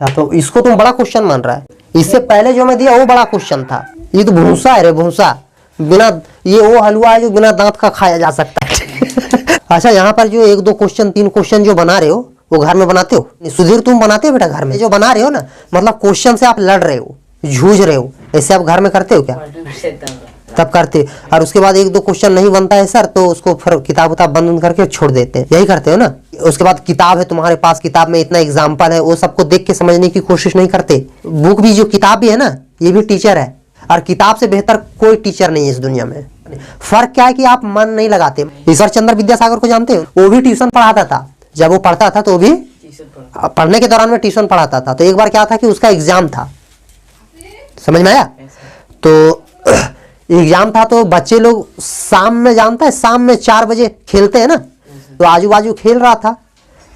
अच्छा, तो इसको तुम बड़ा क्वेश्चन मान रहा है? इससे पहले जो मैं दिया वो बड़ा क्वेश्चन था। ये तो भूसा है रे, भूसा। बिना ये वो हलवा है जो बिना दांत का खाया जा सकता है। अच्छा, यहाँ पर जो 1 2 क्वेश्चन 3 क्वेश्चन जो बना रहे हो वो घर में बनाते हो? सुधीर तुम बनाते हो बेटा घर में? जो बना रहे हो ना, मतलब क्वेश्चन से आप लड़ रहे हो, जूझ रहे हो, ऐसे आप घर में करते हो क्या? तब करते। और उसके बाद 1 2 क्वेश्चन नहीं बनता है सर, तो उसको फिर किताब उताब बंद करके छोड़ देते हैं, यही करते हो ना? उसके बाद किताब है तुम्हारे पास, किताब में इतना एग्जाम्पल है, वो सबको देख के समझने की कोशिश नहीं करते। बुक भी, जो किताब भी है ना, ये भी टीचर है, और किताब से बेहतर कोई टीचर नहीं है इस दुनिया में। फर्क क्या है कि आप मन नहीं लगाते। ईश्वर चंद्र विद्यासागर को जानते हो? वो भी ट्यूशन पढ़ाता था। जब वो पढ़ता था तो वो भी पढ़ने के दौरान में ट्यूशन पढ़ाता था। तो एक बार क्या था कि उसका एग्जाम था, समझ में आया? तो एग्जाम था, तो बच्चे लोग शाम में, जानता है शाम में 4 बजे खेलते हैं ना, तो आजू बाजू खेल रहा था,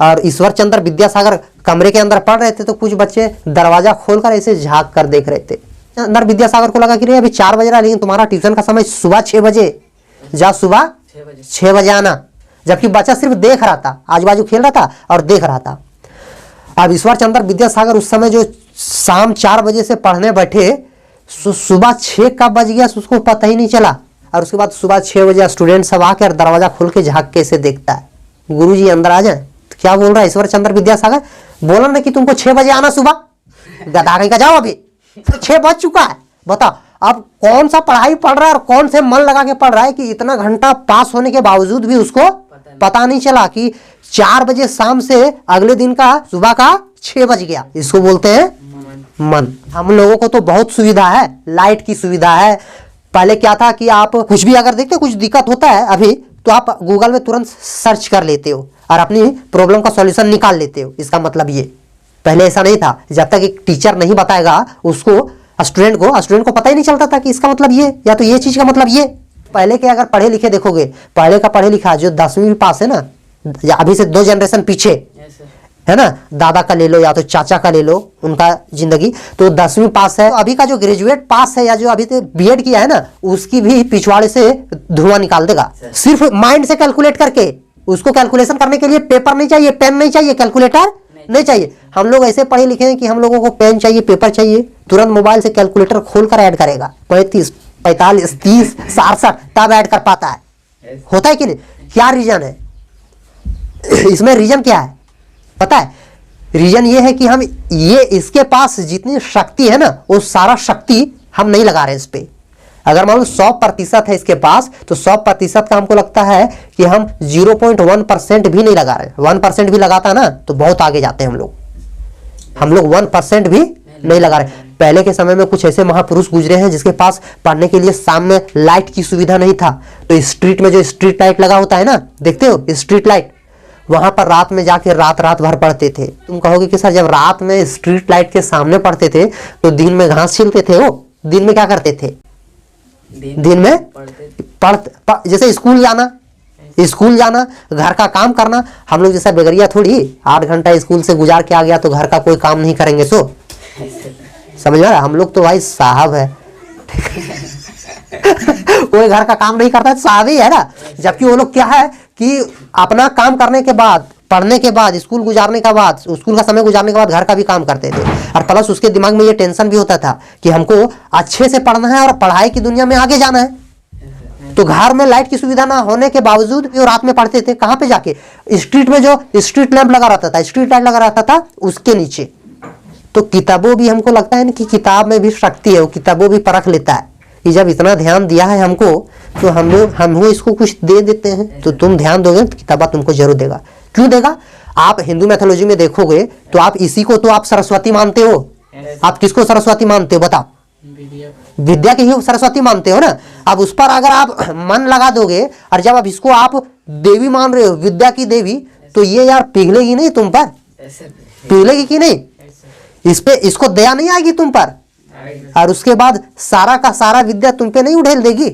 और ईश्वर चंद्र विद्यासागर कमरे के अंदर पढ़ रहे थे। तो कुछ बच्चे दरवाजा खोलकर ऐसे झांक कर देख रहे थे। अंदर विद्यासागर को लगा कि अभी 4 बज रहा है, लेकिन तुम्हारा ट्यूशन का समय सुबह 6 बजे, जा सुबह 6 बजे आना। जबकि बच्चा सिर्फ देख रहा था, आजू बाजू खेल रहा था और देख रहा था। अब ईश्वर चंद्र विद्यासागर उस समय जो शाम 4 बजे से पढ़ने बैठे, सुबह 6 कब बज गया उसको पता ही नहीं चला। और उसके बाद सुबह 6 बजे स्टूडेंट सब आकर दरवाजा खोल के झांक के से देखता है, गुरुजी अंदर आ जाए। तो क्या बोल रहा है ईश्वर चंद्र विद्यासागर? बोला ना कि तुमको 6 बजे आना सुबह, गधा कहीं का जाओ, अभी तो 6 बज चुका है। बताओ अब कौन सा पढ़ाई पढ़ रहा है और कौन से मन लगा के पढ़ रहा है कि इतना घंटा पास होने के बावजूद भी उसको पता नहीं चला कि 4 बजे शाम से अगले दिन का सुबह का 6 बज गया। इसको बोलते हैं मन। हम लोगों को तो बहुत सुविधा है, लाइट की सुविधा है। पहले क्या था कि आप कुछ भी अगर देखते, कुछ दिक्कत होता है अभी, तो आप गूगल में तुरंत सर्च कर लेते हो और अपनी प्रॉब्लम का सॉल्यूशन निकाल लेते हो। इसका मतलब ये, पहले ऐसा नहीं था। जब तक एक टीचर नहीं बताएगा उसको, स्टूडेंट को पता ही नहीं चलता था कि इसका मतलब ये, या तो ये चीज का मतलब ये। पहले के अगर पढ़े लिखे देखोगे, पहले का पढ़े लिखा जो 10वीं पास है ना, अभी से 2 जनरेशन पीछे है ना, दादा का ले लो या तो चाचा का ले लो, उनका जिंदगी तो 10वीं पास है। अभी का जो ग्रेजुएट पास है या जो अभी तो बीएड किया है ना, उसकी भी पिछवाड़े से धुआं निकाल देगा, सिर्फ माइंड से कैलकुलेट करके। उसको कैलकुलेशन करने के लिए पेपर नहीं चाहिए, पेन नहीं चाहिए, कैलकुलेटर नहीं चाहिए। हम लोग ऐसे पढ़े लिखे हैं कि हम लोगों को पेन चाहिए, पेपर चाहिए, तुरंत मोबाइल से कैलकुलेटर खोलकर ऐड करेगा। 35 45 30 67 तब ऐड कर पाता है। होता है कि नहीं? क्या रीजन है इसमें? रीजन क्या है पता है? रीजन ये है कि हम ये, इसके पास जितनी शक्ति है ना, वो सारा शक्ति हम नहीं लगा रहे इस पे। अगर मान लो 100% है इसके पास, तो 100% का हमको लगता है कि हम 0.1% भी नहीं लगा रहे। 1% भी लगाता ना तो बहुत आगे जाते हैं हम लोग 1% भी नहीं लगा रहे। पहले के समय में कुछ ऐसे महापुरुष गुजरे हैं जिसके पास पढ़ने के लिए शाम में लाइट की सुविधा नहीं था। तो स्ट्रीट में जो स्ट्रीट लाइट लगा होता है ना, देखते हो स्ट्रीट लाइट, वहां पर रात में जाके रात भर पढ़ते थे। तुम कहोगे कि सर जब रात में स्ट्रीट लाइट के सामने पढ़ते थे तो दिन में घास छिलते थे। वो दिन में क्या करते थे? दिन में जैसे स्कूल जाना, घर का काम करना। हम लोग जैसा बेगरिया थोड़ी 8 घंटा स्कूल से गुजार के आ गया तो घर का कोई काम नहीं करेंगे। सो समझ रहा है? हम लोग तो भाई साहब है। कोई घर का काम नहीं करता है, साहब ही है ना। जबकि वो लोग क्या है कि अपना काम करने के बाद, पढ़ने के बाद, स्कूल गुजारने के बाद, स्कूल का समय गुजारने के बाद घर का भी काम करते थे। और प्लस उसके दिमाग में ये टेंशन भी होता था कि हमको अच्छे से पढ़ना है और पढ़ाई की दुनिया में आगे जाना है। तो घर में लाइट की सुविधा ना होने के बावजूद भी वो रात में पढ़ते थे। कहाँ पे जाके? स्ट्रीट में जो स्ट्रीट लैंप लगा रहता था, स्ट्रीट लाइट लगा रहता था, उसके नीचे। तो किताबों भी हमको लगता है ना कि किताब में भी शक्ति है, वो किताबों भी परख लेता है कि जब इतना ध्यान दिया है हमको, तो हम इसको कुछ दे देते हैं। तो तुम ध्यान दोगे तो किताबा तुमको जरूर देगा। क्यों देगा? आप हिंदू मैथोलॉजी में देखोगे तो आप इसी को तो आप सरस्वती मानते हो। आप किसको सरस्वती मानते हो बताओ? विद्या की ही सरस्वती मानते हो ना। अब उस पर अगर आप मन लगा दोगे और जब अब इसको आप देवी मान रहे हो, विद्या की देवी, तो ये यार पिघलेगी नहीं तुम पर? पिघलेगी कि नहीं? इस पे इसको दया नहीं आएगी तुम पर? और उसके बाद सारा का सारा विद्या तुम पे नहीं उड़ेल देगी?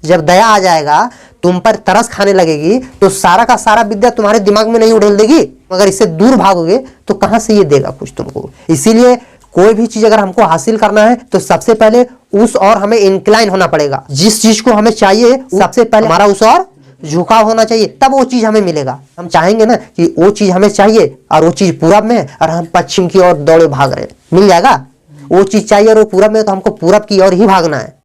जब दया आ जाएगा, तुम पर तरस खाने लगेगी, तो सारा का सारा विद्या तुम्हारे दिमाग में नहीं उड़ेल देगी। अगर इससे दूर भागोगे तो कहां से ये देगा कुछ तुमको? इसीलिए कोई भी चीज अगर हमको हासिल करना है तो सबसे पहले उस और हमें इंक्लाइन होना पड़ेगा। जिस चीज को हमें चाहिए सबसे पहले हमारा उस और झुकाव होना चाहिए, तब वो चीज हमें मिलेगा। हम चाहेंगे ना कि वो चीज हमें चाहिए और वो चीज पूरब में है और हम पश्चिम की ओर दौड़े भाग रहे हैं, मिल जाएगा? वो चीज चाहिए और वो पूरब में है तो हमको पूरब की ओर ही भागना है।